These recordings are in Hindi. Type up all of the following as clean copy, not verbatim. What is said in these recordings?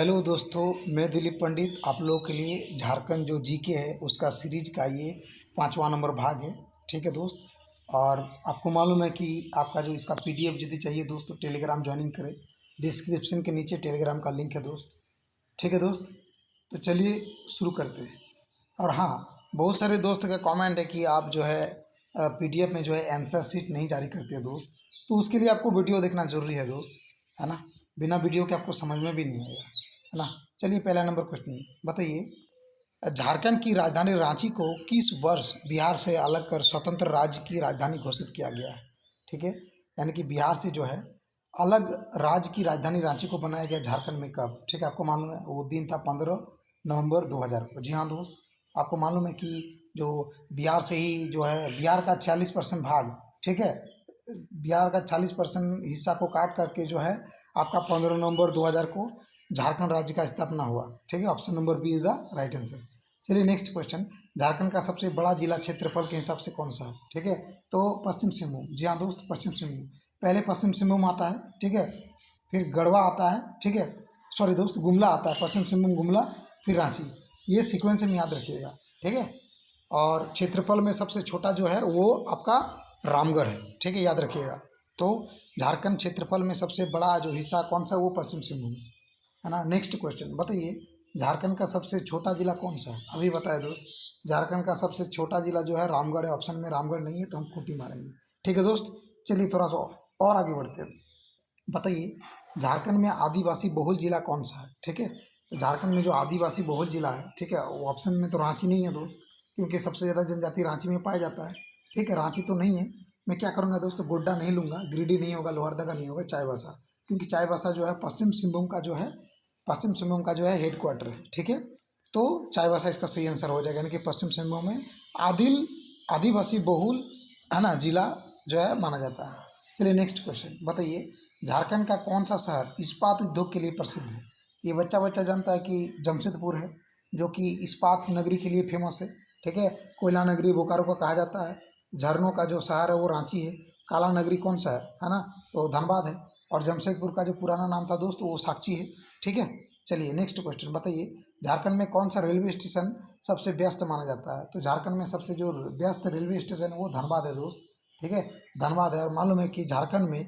हेलो दोस्तों, मैं दिलीप पंडित आप लोगों के लिए झारखंड जो जीके है उसका सीरीज का ये 5वां नंबर भाग है। ठीक है दोस्त। और आपको मालूम है कि आपका जो इसका पीडीएफ यदि चाहिए दोस्त तो टेलीग्राम ज्वाइनिंग करें। डिस्क्रिप्शन के नीचे टेलीग्राम का लिंक है दोस्त। ठीक है दोस्त। तो चलिए शुरू करते हैं। और हाँ, बहुत सारे दोस्त का कमेंट है कि आप जो है पीडीएफ में जो है आंसर शीट नहीं जारी करते हो दोस्त। तो उसके लिए आपको वीडियो देखना ज़रूरी है दोस्त, है ना। बिना वीडियो के आपको समझ में भी नहीं आएगा, है ना। चलिए पहला नंबर क्वेश्चन बताइए। झारखंड की राजधानी रांची को किस वर्ष बिहार से अलग कर स्वतंत्र राज्य की राजधानी घोषित किया गया है? ठीक है। यानी कि बिहार से जो है अलग राज्य की राजधानी रांची को बनाया गया झारखंड में कब? ठीक है, आपको मालूम है वो दिन था 15 नवंबर 2000 को। जी हाँ दोस्त, आपको मालूम है कि जो बिहार से ही जो है बिहार का 46% भाग, ठीक है, बिहार का 40% हिस्सा को काट करके जो है आपका 15 नवंबर 2000 को झारखंड राज्य का स्थापना हुआ। ठीक है, option number B is the right answer. चलिए नेक्स्ट क्वेश्चन। झारखंड का सबसे बड़ा जिला क्षेत्रफल के हिसाब से कौन सा है? ठीक है, तो पश्चिम सिंहभूम। जी हाँ दोस्त, पश्चिम सिंहभूम। पहले पश्चिम सिंहभूम आता है, ठीक है, फिर गढ़वा आता है, ठीक है, सॉरी दोस्त, गुमला आता है, पश्चिम सिंहभूम, गुमला, फिर रांची। ये सीक्वेंस में याद रखिएगा। ठीक है। और क्षेत्रफल में सबसे छोटा जो है वो आपका रामगढ़ है। ठीक है, याद रखिएगा। तो झारखंड क्षेत्रफल में सबसे बड़ा जो हिस्सा कौन सा है वो पश्चिम सिंहभूम है ना। नेक्स्ट क्वेश्चन बताइए। झारखंड का सबसे छोटा जिला कौन सा है? अभी बताए दोस्त। झारखंड का सबसे छोटा जिला जो है रामगढ़ है। ऑप्शन में रामगढ़ नहीं है तो हम खूंटी मारेंगे। ठीक है दोस्त। चलिए थोड़ा सा और आगे बढ़ते हैं। बताइए झारखंड में आदिवासी बहुल जिला कौन सा है? ठीक है, तो झारखंड में जो आदिवासी बहुल जिला है, ठीक है, वो ऑप्शन में तो रांची नहीं है दोस्त, क्योंकि सबसे ज़्यादा जनजाति रांची में पाया जाता है। ठीक है, रांची तो नहीं है। मैं क्या करूँगा दोस्तों, गोड्डा नहीं लूँगा, गिरिडीह नहीं होगा, लोहरदगा नहीं होगा, चाईबासा, क्योंकि चाईबासा जो है पश्चिम सिंहभूम का जो है, पश्चिम सिंहभूम का जो है हेड क्वार्टर है। ठीक है, तो चाईबासा इसका सही आंसर हो जाएगा, यानी कि पश्चिम सिंहभूम में आदिल आदिवासी बहुल, है ना, जिला जो है माना जाता है। चलिए नेक्स्ट क्वेश्चन बताइए। झारखंड का कौन सा शहर इस्पात उद्योग के लिए प्रसिद्ध है? ये बच्चा बच्चा जानता है कि जमशेदपुर है, जो कि इस्पात नगरी के लिए फेमस है। ठीक है, कोयला नगरी बोकारो को कहा जाता है। झरनों का जो शहर है वो रांची है। काला नगरी कौन सा है ना, तो धनबाद है। और जमशेदपुर का जो पुराना नाम था दोस्त वो साक्षी है। ठीक है। चलिए नेक्स्ट क्वेश्चन बताइए। झारखंड में कौन सा रेलवे स्टेशन सबसे व्यस्त माना जाता है? तो झारखंड में सबसे जो व्यस्त रेलवे स्टेशन है वो धनबाद है दोस्त। ठीक है, धनबाद है। और मालूम है कि झारखंड में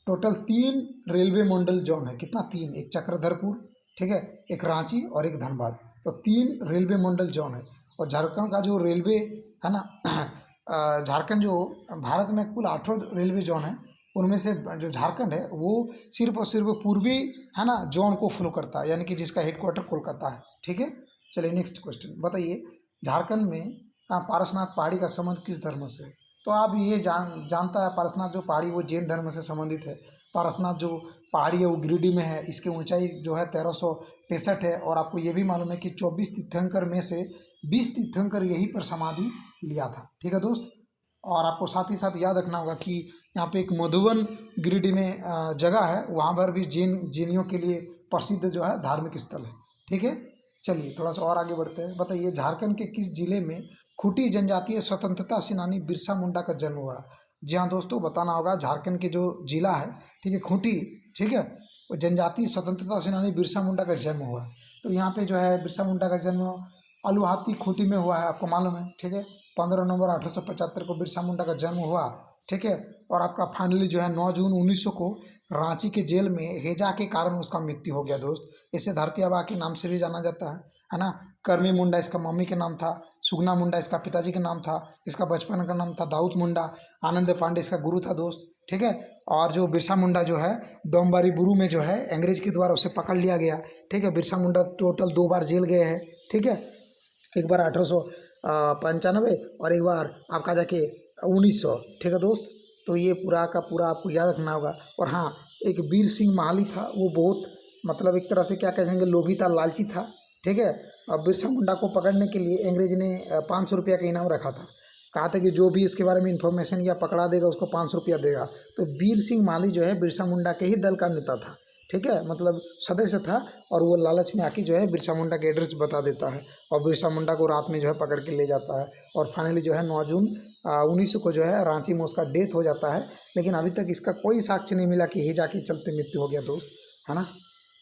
टोटल 3 रेलवे मंडल जोन है। कितना? 3। एक चक्रधरपुर, ठीक है, एक रांची और एक धनबाद। तो 3 रेलवे मंडल जोन है। और झारखंड का जो रेलवे है ना झारखंड जो भारत में कुल 8 रेलवे जोन है, उनमें से जो झारखंड है वो सिर्फ और सिर्फ पूर्वी, है ना, जोन को फॉलो करता है, यानी कि जिसका हेडक्वार्टर कोलकाता है। ठीक है। चलिए नेक्स्ट क्वेश्चन बताइए। झारखंड में पारसनाथ पहाड़ी का संबंध किस धर्म से है? तो आप ये जानता है पारसनाथ जो पहाड़ी वो जैन धर्म से संबंधित है। पारसनाथ जो पहाड़ी है वो गिरिडीह में है। इसकी ऊंचाई जो है 1365 है। और आपको ये भी मालूम है कि 24 तीर्थंकर में से 20 तीर्थंकर यहीं पर समाधि लिया था। ठीक है दोस्त। और आपको साथ ही साथ याद रखना होगा कि यहाँ पे एक मधुबन गिरिडीह में जगह है, वहाँ पर भी जैनियों के लिए प्रसिद्ध जो है धार्मिक स्थल है। ठीक है। चलिए थोड़ा सा और आगे बढ़ते हैं। बताइए झारखंड के किस जिले में खूटी जनजातीय स्वतंत्रता सेनानी बिरसा मुंडा का जन्म हुआ? जी हाँ दोस्तों, बताना होगा झारखंड के जो जिला है, ठीक है, खूंटी, ठीक है, वो जनजातीय स्वतंत्रता सेनानी बिरसा मुंडा का जन्म हुआ। तो यहाँ पे जो है बिरसा मुंडा का जन्म अलुहाती खूंटी में हुआ है, आपको मालूम है। ठीक है, 15 नवंबर 1875 को बिरसा मुंडा का जन्म हुआ। ठीक है। और आपका फाइनली जो है 9 जून 1900 को रांची के जेल में हेजा के कारण उसका मृत्यु हो गया दोस्त। इसे धरती आबा के नाम से भी जाना जाता है ना। कर्मी मुंडा इसका मम्मी के नाम था। सुगना मुंडा इसका पिताजी का नाम था। इसका बचपन का नाम था दाऊद मुंडा। आनंद पांडे इसका गुरु था दोस्त। ठीक है। और जो बिरसा मुंडा जो है डोमबारी बुरू में जो है अंग्रेज के द्वारा उसे पकड़ लिया गया। ठीक है, बिरसा मुंडा टोटल 2 बार जेल गए हैं। ठीक है, एक बार 1895 और एक बार आपका जाके 1900। ठीक है दोस्त। तो ये पूरा का पूरा आपको याद रखना होगा। और हाँ, एक वीर सिंह महाली था, वो बहुत मतलब एक तरह से क्या कहेंगे, लोभी था, लालची था। ठीक है। और बिरसा मुंडा को पकड़ने के लिए अंग्रेज ने 500 रुपया का इनाम रखा था। कहा था कि जो भी इसके बारे में इंफॉर्मेशन या पकड़ा देगा उसको 500 रुपया देगा। तो वीर सिंह माली जो है बिरसा मुंडा के ही दल का नेता था। ठीक है, मतलब सदस्य था। और वो लालच में आके जो है बिरसा मुंडा के एड्रेस बता देता है और बिरसा मुंडा को रात में जो है पकड़ के ले जाता है। और फाइनली जो है 9 जून 1900 को जो है रांची में उसका डेथ हो जाता है। लेकिन अभी तक इसका कोई साक्ष्य नहीं मिला कि हिजा के चलते मृत्यु हो गया दोस्त, है ना।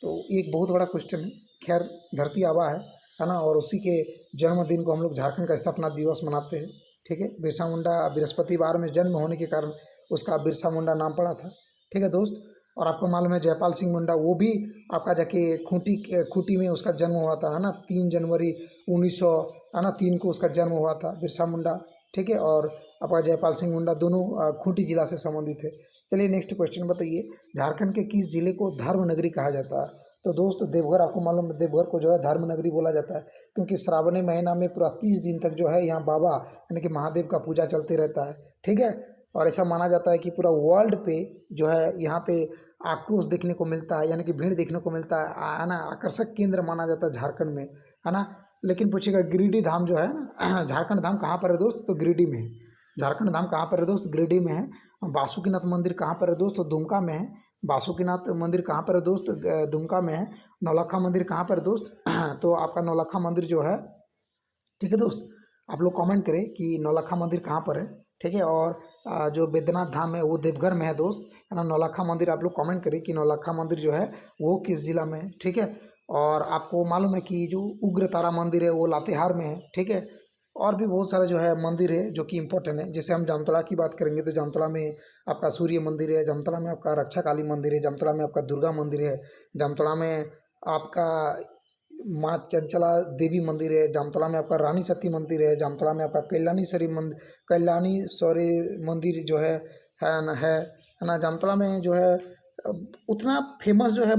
तो ये एक बहुत बड़ा क्वेश्चन है। खैर, धरती आबा है ना, और उसी के जन्मदिन को हम लोग झारखंड का स्थापना दिवस मनाते हैं। ठीक है, बिरसा मुंडा बृहस्पतिवार में जन्म होने के कारण उसका बिरसा मुंडा नाम पड़ा था। ठीक है दोस्त। और आपको मालूम है जयपाल सिंह मुंडा, वो भी आपका जाके खूंटी में उसका जन्म हुआ था, है ना, 3 जनवरी 1900, है ना, 3 को उसका जन्म हुआ था बिरसा मुंडा। ठीक है, और आपका जयपाल सिंह मुंडा दोनों खूंटी जिला से संबंधित है। चलिए नेक्स्ट क्वेश्चन बताइए, झारखंड के किस जिले को धर्म नगरी कहा जाता है? तो दोस्त देवघर, आपको मालूम है देवघर को जो है धर्म नगरी बोला जाता है, क्योंकि श्रावणी महीना में पूरा 30 दिन तक जो है यहाँ बाबा यानी कि महादेव का पूजा चलते रहता है। ठीक है, और ऐसा माना जाता है कि पूरा वर्ल्ड पे जो है यहाँ पे आक्रोश देखने को मिलता है, यानी कि भीड़ देखने को मिलता है ना, आकर्षक केंद्र माना जाता है झारखंड में, है ना। लेकिन पूछेगा गिरिडीह धाम जो है ना झारखंड धाम कहाँ पर है दोस्त? तो गिरिडीह में है। झारखंड धाम कहाँ पर है दोस्त? गिरिडीह में है। बासुकीनाथ मंदिर कहाँ पर है दोस्त? तो दुमका में है। बासुकीनाथ मंदिर कहाँ पर है दोस्त? दुमका में है। नौलखा मंदिर कहाँ पर है दोस्त? तो आपका नौलखा मंदिर जो है, ठीक है दोस्त, आप लोग कमेंट करें कि नौलखा मंदिर कहाँ पर है। ठीक है, और जो बैद्यनाथ धाम है वो देवघर में है दोस्त, है ना। नौलखा मंदिर आप लोग कमेंट करें कि नौलखा मंदिर जो है वो किस जिला में है। ठीक है, और आपको मालूम है कि जो उग्र तारा मंदिर है वो लातेहार में है। ठीक है, और भी बहुत सारे जो है मंदिर है जो कि इम्पोर्टेंट है। जैसे हम जामतड़ा की बात करेंगे तो जामतड़ा में आपका सूर्य मंदिर है, जामतड़ा में आपका रक्षा काली मंदिर है, जामतड़ा में आपका दुर्गा मंदिर है, जामतड़ा में आपका माँ चंचला देवी मंदिर है, जामतड़ा में आपका रानी सती मंदिर है, जामतड़ा में आपका कल्याणेश्वरी मंदिर जो है ना। जामतड़ा में जो है उतना फेमस जो है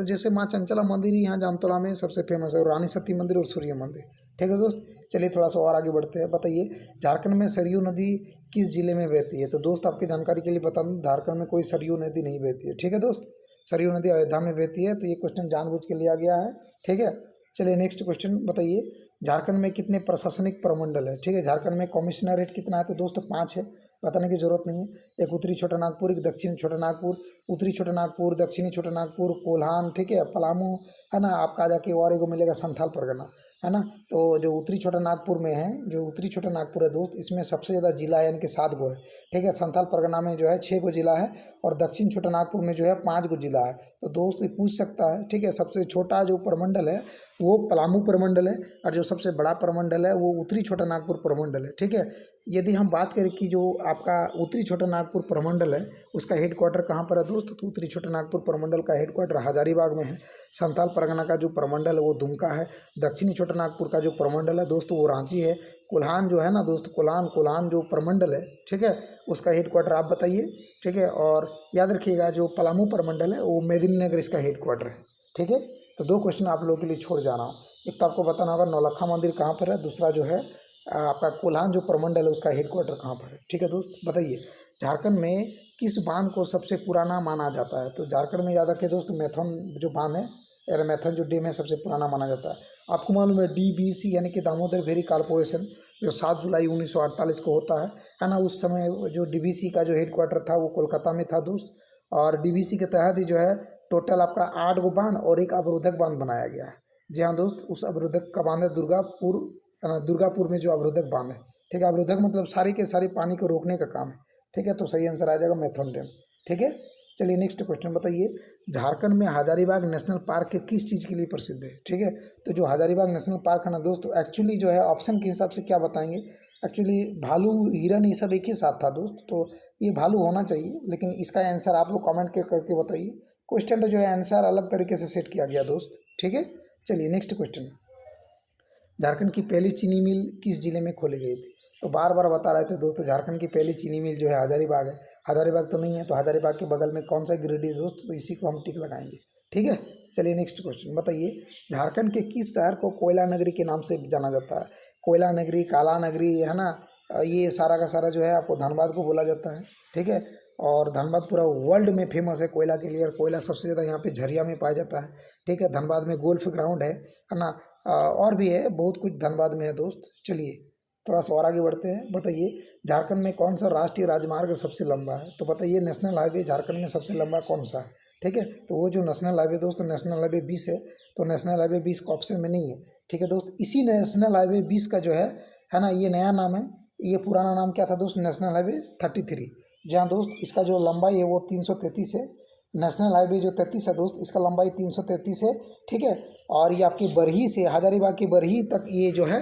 जैसे माँ चंचला मंदिर ही यहाँ जामतड़ा में सबसे फेमस है, और रानी सती मंदिर और सूर्य मंदिर। ठीक है दोस्त, चलिए थोड़ा सा और आगे बढ़ते हैं। बताइए झारखंड में सरयू नदी किस जिले में बहती है? तो दोस्त आपकी जानकारी के लिए बता दूं, झारखंड में कोई सरयू नदी नहीं बहती है। ठीक है दोस्त, सरयू नदी अयोध्या में बहती है। तो ये क्वेश्चन जानबूझ के लिया गया है। ठीक है, चलिए नेक्स्ट क्वेश्चन बताइए, झारखंड में कितने प्रशासनिक प्रमंडल है? ठीक है, झारखंड में कमिश्नरेट कितना है? तो दोस्तों 5 है, बताने की जरूरत नहीं है। एक उत्तरी छोटा नागपुर, एक दक्षिणी छोटा नागपुर, उत्तरी छोटा नागपुर, दक्षिणी छोटा नागपुर, कोल्हान, ठीक है, पलामू, है ना, आपका जाके और एगो मिलेगा संथाल परगना, है ना। तो जो उत्तरी छोटा नागपुर में है, जो उत्तरी छोटा नागपुर है दोस्त, इसमें सबसे ज़्यादा जिला है, यानी कि 7 गो है। ठीक है, संथाल परगना में जो है 6 गो जिला है, और दक्षिण छोटा नागपुर में जो है 5 गो जिला है। तो दोस्त ये पूछ सकता है। ठीक है, सबसे छोटा जो प्रमंडल है वो पलामू प्रमंडल है, और जो सबसे बड़ा प्रमंडल है वो उत्तरी छोटा नागपुर प्रमंडल है। ठीक है, यदि हम बात करें कि जो आपका उत्तरी छोटा नागपुर प्रमंडल है उसका हेड क्वार्टर कहाँ पर है दोस्त? तो उत्तरी छोटा नागपुर प्रमंडल का हेड क्वार्टर हजारीबाग में है। संथाल परगना का जो प्रमंडल है वो दुमका है। दक्षिणी छोटा नागपुर का जो प्रमंडल है दोस्तों वो रांची है। कोल्हान जो है ना दोस्त, कोल्हान जो प्रमंडल है, ठीक है, उसका हेड क्वार्टर आप बताइए। ठीक है, और याद रखिएगा जो पलामू प्रमंडल है वो मेदिनीनगर इसका हेड क्वार्टर है। ठीक है, तो 2 क्वेश्चन आप लोगों के लिए छोड़ जा रहा हूँ। एक तो आपको बताना होगा नौलखा मंदिर कहाँ पर है, दूसरा जो है आपका कोल्हान जो प्रमंडल है उसका हेड क्वार्टर कहाँ पर है। ठीक है दोस्त, बताइए झारखंड में किस बांध को सबसे पुराना माना जाता है? तो झारखंड में याद रखिए दोस्त, मैथन जो बांध है, मैथन जो डैम है सबसे पुराना माना जाता है। आपको मालूम है डीबीसी यानी कि दामोदर वेरी कॉरपोरेशन जो 7 जुलाई 1948 को होता है ना, उस समय जो डीबीसी का जो हेड क्वार्टर था वो कोलकाता में था दोस्त। और डीबीसी के तहत ही जो है टोटल आपका 8 गो बांध और एक अवरोधक बांध बनाया गया है। जी हाँ दोस्त, उस अवरोधक का बांध है दुर्गापुर, है ना, दुर्गापुर में जो अवरोधक बांध है। ठीक है, अवरोधक मतलब सारी के सारी पानी को रोकने का काम है। ठीक है, तो सही आंसर आ जाएगा मैथन डैम। ठीक है, चलिए नेक्स्ट क्वेश्चन बताइए, झारखंड में हजारीबाग नेशनल पार्क किस चीज़ के लिए प्रसिद्ध है? ठीक है, तो जो हजारीबाग नेशनल पार्क है ना दोस्त, एक्चुअली जो है ऑप्शन के हिसाब से क्या बताएंगे, एक्चुअली भालू, हिरन, ये सब एक ही साथ था दोस्त, तो ये भालू होना चाहिए, लेकिन इसका आंसर आप लोग कमेंट करके बताइए। क्वेश्चन जो है आंसर अलग तरीके से सेट किया गया दोस्त। ठीक है, चलिए नेक्स्ट क्वेश्चन, झारखंड की पहली चीनी मिल किस जिले में खोली गई थी? तो बार बार बता रहे थे दोस्तों, झारखंड की पहली चीनी मिल जो है हजारीबाग है। हजारीबाग तो नहीं है, तो हजारीबाग के बगल में कौन सा गिरिडीह दोस्त? तो इसी को हम टिक लगाएंगे। ठीक है, चलिए नेक्स्ट क्वेश्चन बताइए, झारखंड के किस शहर को कोयला नगरी के नाम से जाना जाता है? कोयला नगरी, काला नगरी, है ना, ये सारा का सारा जो है आपको धनबाद को बोला जाता है। ठीक है, और धनबाद पूरा वर्ल्ड में फेमस है कोयला के लिए, और कोयला सबसे ज़्यादा यहाँ पे झरिया में पाया जाता है। ठीक है, धनबाद में गोल्फ ग्राउंड है ना, और भी है बहुत कुछ धनबाद में है दोस्त। चलिए थोड़ा सा और आगे बढ़ते हैं। बताइए झारखंड में कौन सा राष्ट्रीय राजमार्ग सबसे लंबा है? तो बताइए नेशनल हाईवे झारखंड में सबसे लंबा कौन सा है? ठीक है, तो वो जो नेशनल हाईवे दोस्त, नेशनल हाईवे 20 है। तो नेशनल हाईवे 20 का ऑप्शन में नहीं है। ठीक है दोस्त, इसी नेशनल हाईवे 20 का जो है ना, ये नया नाम है। ये पुराना नाम क्या था दोस्त? National highway 33। जहाँ दोस्त इसका जो लंबाई है वो 333 है, नेशनल हाईवे जो 33 है दोस्त, इसका लंबाई 333 है, ठीक है। और ये आपकी बरही से हजारीबाग की बरही तक ये जो है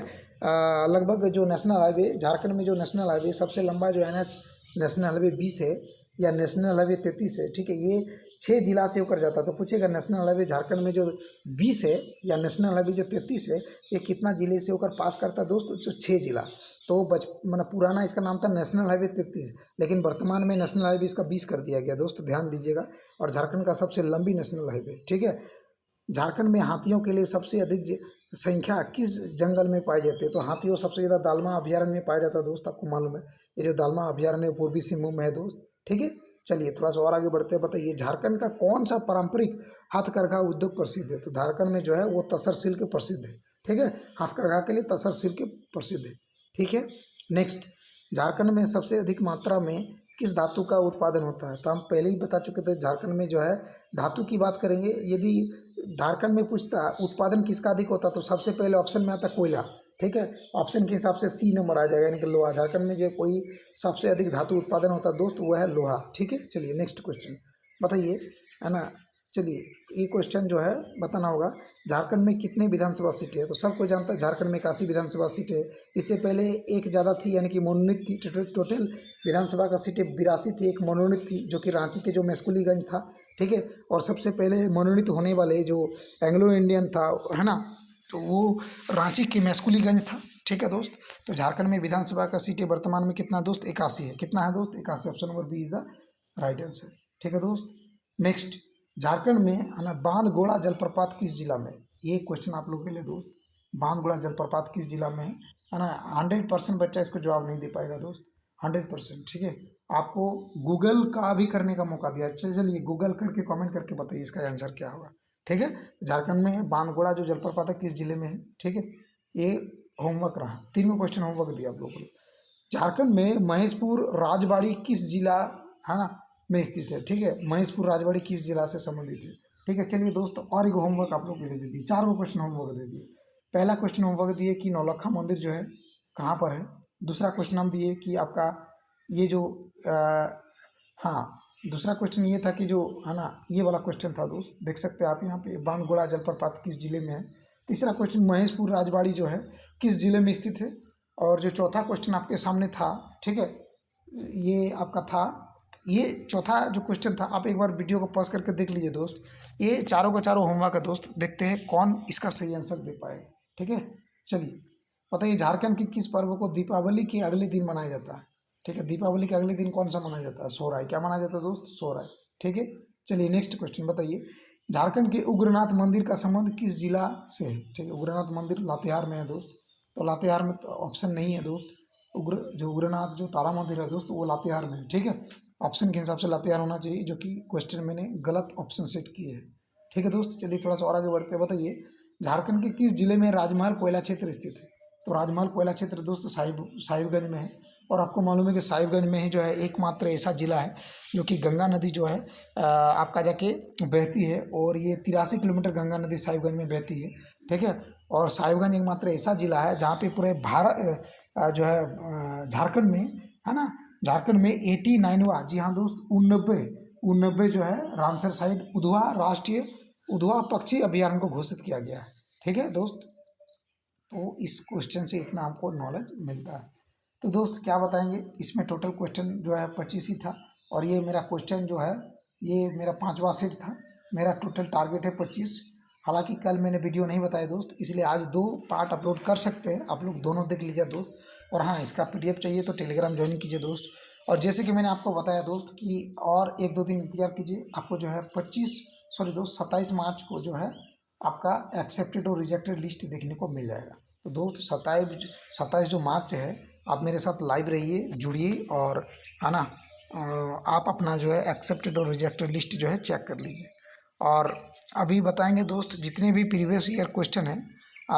लगभग जो नेशनल हाईवे झारखंड में जो नेशनल हाईवे सबसे लंबा जो NH नेशनल हाईवे 20 है या नेशनल हाईवे 33 है, ठीक है। ये 6 जिला से होकर जाता है। तो पूछेगा नेशनल हाईवे झारखंड में जो 20 है या नेशनल हाईवे जो 33 है, ये कितना जिले से होकर पास करता है दोस्त? जो 6 जिला। तो मतलब पुराना इसका नाम था नेशनल हाईवे 33, लेकिन वर्तमान में नेशनल हाईवे इसका 20 कर दिया गया दोस्त, ध्यान दीजिएगा। और झारखंड का सबसे लंबी नेशनल हाईवे, ठीक है। झारखंड में हाथियों के लिए सबसे अधिक संख्या किस जंगल में पाई जाती है? तो हाथियों सबसे ज़्यादा दालमा अभ्यारण्य में पाया जाता है दोस्त, आपको मालूम है। ये जो दालमा अभ्यारण्य पूर्वी सिंहभूम में है दोस्त, ठीक है। चलिए थोड़ा सा और आगे बढ़ते हैं। बताइए झारखंड का कौन सा पारंपरिक हथकरघा उद्योग प्रसिद्ध है? तो झारखंड में जो है वो तसर सिल्क प्रसिद्ध है, ठीक है। हथकरघा के लिए तसर सिल्क प्रसिद्ध है, ठीक है। नेक्स्ट, झारखंड में सबसे अधिक मात्रा में किस धातु का उत्पादन होता है? तो हम पहले ही बता चुके थे, झारखंड में जो है धातु की बात करेंगे। यदि झारखंड में पूछता उत्पादन किसका अधिक होता, तो सबसे पहले ऑप्शन में आता कोयला, ठीक है। ऑप्शन के हिसाब से C नंबर आ जाएगा, यानी कि लोहा। झारखंड में जो कोई सबसे अधिक धातु उत्पादन होता है दोस्त, वो है लोहा, ठीक है। चलिए नेक्स्ट क्वेश्चन बताइए, है ना। चलिए ये क्वेश्चन जो है बताना होगा, झारखंड में कितने विधानसभा सीटें हैं? तो सबको जानता है झारखंड में 81 विधानसभा सीटें हैं। इससे पहले एक ज़्यादा थी, यानी कि मनोनीत थी। टोटल विधानसभा का सीटें 82 थी, एक मनोनीत थी जो कि रांची के जो मेस्कुलीगंज था, ठीक है। और सबसे पहले मनोनीत होने वाले जो एंग्लो इंडियन था, है ना, तो वो रांची के मेस्कुलीगंज था, ठीक है दोस्त। तो झारखंड में विधानसभा का सीटें वर्तमान में कितना दोस्त? 81 है। कितना है दोस्त? 81। Option number B is the right answer, ठीक है दोस्त। नेक्स्ट, झारखंड में है ना बांधगोड़ा जलप्रपात किस जिला में? ये क्वेश्चन आप लोगों के लिए दोस्त, बांधगोड़ा जलप्रपात किस जिला में है ना। 100% बच्चा इसको जवाब नहीं दे पाएगा दोस्त, 100%, ठीक है। आपको गूगल का भी करने का मौका दिया। चलिए गूगल करके कमेंट करके बताइए इसका आंसर क्या होगा, ठीक है। झारखंड में बांधगोड़ा जो जलप्रपात है किस जिले में है, ठीक है। ये होमवर्क रहा, 3 क्वेश्चन होमवर्क दिया आप लोगों को। झारखंड में महेशपुर राजबाड़ी किस जिला, है ना, में स्थित है, ठीक है। महेशपुर राजबाड़ी किस जिला से संबंधित है, ठीक है। चलिए दोस्तों और एक होमवर्क आप लोग के लिए दे दिए, 4 क्वेश्चन होमवर्क दे दिए। पहला क्वेश्चन होमवर्क दिए कि नौलखा मंदिर जो है कहाँ पर है। दूसरा क्वेश्चन हम दिए कि आपका ये जो हाँ, दूसरा क्वेश्चन ये था कि जो है ना, ये वाला क्वेश्चन था दोस्त, देख सकते हैं आप यहाँ पे, बांधगोड़ा जलप्रपात किस जिले में है। तीसरा क्वेश्चन महेशपुर राजबाड़ी जो है किस जिले में स्थित है। और जो चौथा क्वेश्चन आपके सामने था, ठीक है, ये आपका था, ये चौथा जो क्वेश्चन था, आप एक बार वीडियो को पॉज करके देख लीजिए दोस्त। ये चारों का चारों होमवर्क है दोस्त, देखते हैं कौन इसका सही आंसर दे पाए, ठीक है। चलिए बताइए झारखंड की किस पर्व को दीपावली के अगले दिन मनाया जाता है, ठीक है। दीपावली के अगले दिन कौन सा मनाया जाता है? सोहराय। क्या मनाया जाता है दोस्त? सोहराय, ठीक है। चलिए नेक्स्ट क्वेश्चन बताइए, झारखंड के उग्रनाथ मंदिर का संबंध किस जिला से है, ठीक है। उग्रनाथ मंदिर लातेहार में है दोस्त, तो लातेहार में तो ऑप्शन नहीं है दोस्त। उग्रनाथ जो तारा मंदिर है दोस्त, वो लातेहार में है, ठीक है। ऑप्शन के हिसाब से लातेहार होना चाहिए, जो कि क्वेश्चन मैंने गलत ऑप्शन सेट किए हैं, ठीक है दोस्त। चलिए थोड़ा सा और आगे बढ़ते हैं। बताइए झारखंड के किस जिले में राजमहल कोयला क्षेत्र स्थित है? तो राजमहल कोयला क्षेत्र दोस्त साहिबगंज में है। और आपको मालूम है कि साहिबगंज में ही जो है एकमात्र ऐसा जिला है जो कि गंगा नदी जो है आपका जाके बहती है, और ये 83 किलोमीटर गंगा नदी साहिबगंज में बहती है, ठीक है। और साहिबगंज एकमात्र ऐसा जिला है जहाँ पे पूरे भारत जो है झारखंड में, है ना, झारखंड में 89वां, जी हाँ दोस्त, 89 जो है रामसर साइट उधवा राष्ट्रीय उधवा पक्षी अभ्यारण्य को घोषित किया गया है, ठीक है दोस्त। तो इस क्वेश्चन से इतना आपको नॉलेज मिलता है। तो दोस्त क्या बताएंगे, इसमें टोटल क्वेश्चन जो है 25 ही था, और ये मेरा क्वेश्चन जो है ये मेरा 5वां सेट था। मेरा टोटल टारगेट है 25। हालांकि कल मैंने वीडियो नहीं बताया दोस्त, इसलिए आज 2 पार्ट अपलोड कर सकते हैं, आप लोग दोनों देख लीजिए दोस्त। और हाँ, इसका PDF चाहिए तो टेलीग्राम ज्वाइन कीजिए दोस्त। और जैसे कि मैंने आपको बताया दोस्त कि और 1-2 दिन इंतजार कीजिए, आपको जो है 27 मार्च को जो है आपका एक्सेप्टेड और रिजेक्टेड लिस्ट देखने को मिल जाएगा। तो दोस्त 27 जो मार्च है, आप मेरे साथ लाइव रहिए, जुड़िए, और है ना, आप अपना जो है एक्सेप्टेड और रिजेक्टेड लिस्ट जो है चेक कर लीजिए। और अभी बताएंगे दोस्त जितने भी प्रीवियस ईयर क्वेश्चन है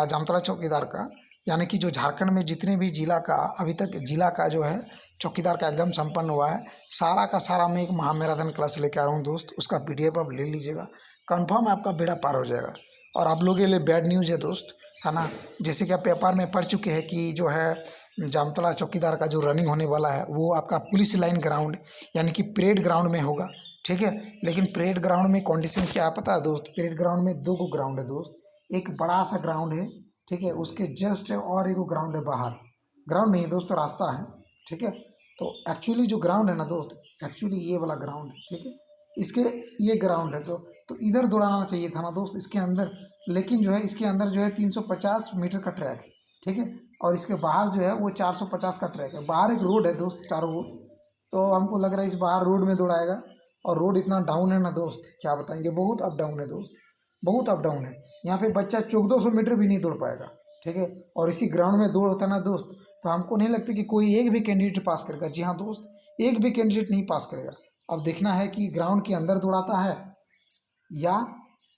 जामताड़ा चौकीदार का, यानी कि जो झारखंड में जितने भी जिला का अभी तक जिला का जो है चौकीदार का एग्जाम संपन्न हुआ है, सारा का सारा मैं एक महामैराथन क्लास लेके आ रहा हूँ दोस्त। उसका PDF आप ले लीजिएगा, कंफर्म आपका बेड़ा पार हो जाएगा। और आप लोगों के लिए बैड न्यूज़ है दोस्त, है ना, जैसे कि आप पेपर में पढ़ चुके हैं कि जो है जामताड़ा चौकीदार का जो रनिंग होने वाला है वो आपका पुलिस लाइन ग्राउंड यानी कि परेड ग्राउंड में होगा, ठीक है। लेकिन परेड ग्राउंड में कंडीशन क्या है पता है दोस्त, परेड ग्राउंड में दो गो ग्राउंड है दोस्त, एक बड़ा सा ग्राउंड है, ठीक है, उसके जस्ट और एक ग्राउंड है बाहर, ग्राउंड नहीं है दोस्त, रास्ता है, ठीक है। तो एक्चुअली जो ग्राउंड है ना दोस्त, एक्चुअली ये वाला ग्राउंड है, ठीक है, इसके ये ग्राउंड है तो इधर दौड़ाना चाहिए था ना दोस्त इसके अंदर, लेकिन जो है इसके अंदर जो है 350 मीटर का ट्रैक है, ठीक है, और इसके बाहर जो है वो 450 का ट्रैक है, बाहर एक रोड है दोस्त चारों ओर, तो हमको लग रहा है इस बाहर रोड में दौड़ाएगा, और रोड इतना डाउन है ना दोस्त क्या बताएंगे, बहुत अप डाउन है दोस्त, बहुत अप डाउन है, यहाँ पे बच्चा 1400 मीटर भी नहीं दौड़ पाएगा, ठीक है। और इसी ग्राउंड में दौड़ होता ना दोस्त, तो हमको नहीं लगता कि कोई एक भी कैंडिडेट पास करेगा, जी हाँ दोस्त, एक भी कैंडिडेट नहीं पास करेगा। अब देखना है कि ग्राउंड के अंदर दौड़ाता है या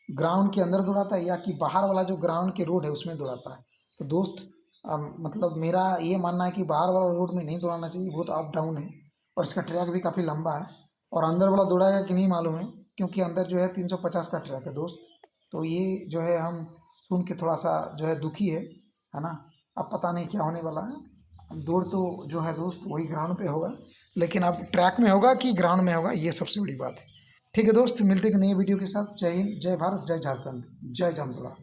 ग्राउंड के अंदर दौड़ाता है या कि बाहर वाला जो ग्राउंड के रोड है उसमें दौड़ाता है। तो दोस्त मतलब मेरा ये मानना है कि बाहर वाला रोड में नहीं दौड़ाना चाहिए, बहुत अप डाउन है और इसका ट्रैक भी काफ़ी लंबा है, और अंदर वाला दौड़ाएगा कि नहीं मालूम है, क्योंकि अंदर जो है 350 का ट्रैक है दोस्त। तो ये जो है हम सुन के थोड़ा सा जो है दुखी है ना। अब पता नहीं क्या होने वाला है, दौड़ तो जो है दोस्त वही ग्राउंड पे होगा, लेकिन अब ट्रैक में होगा कि ग्राउंड में होगा ये सबसे बड़ी बात है। ठीक है दोस्त, मिलते हैं एक नई वीडियो के साथ। जय हिंद, जय भारत, जय झारखंड, जय जामतड़ा।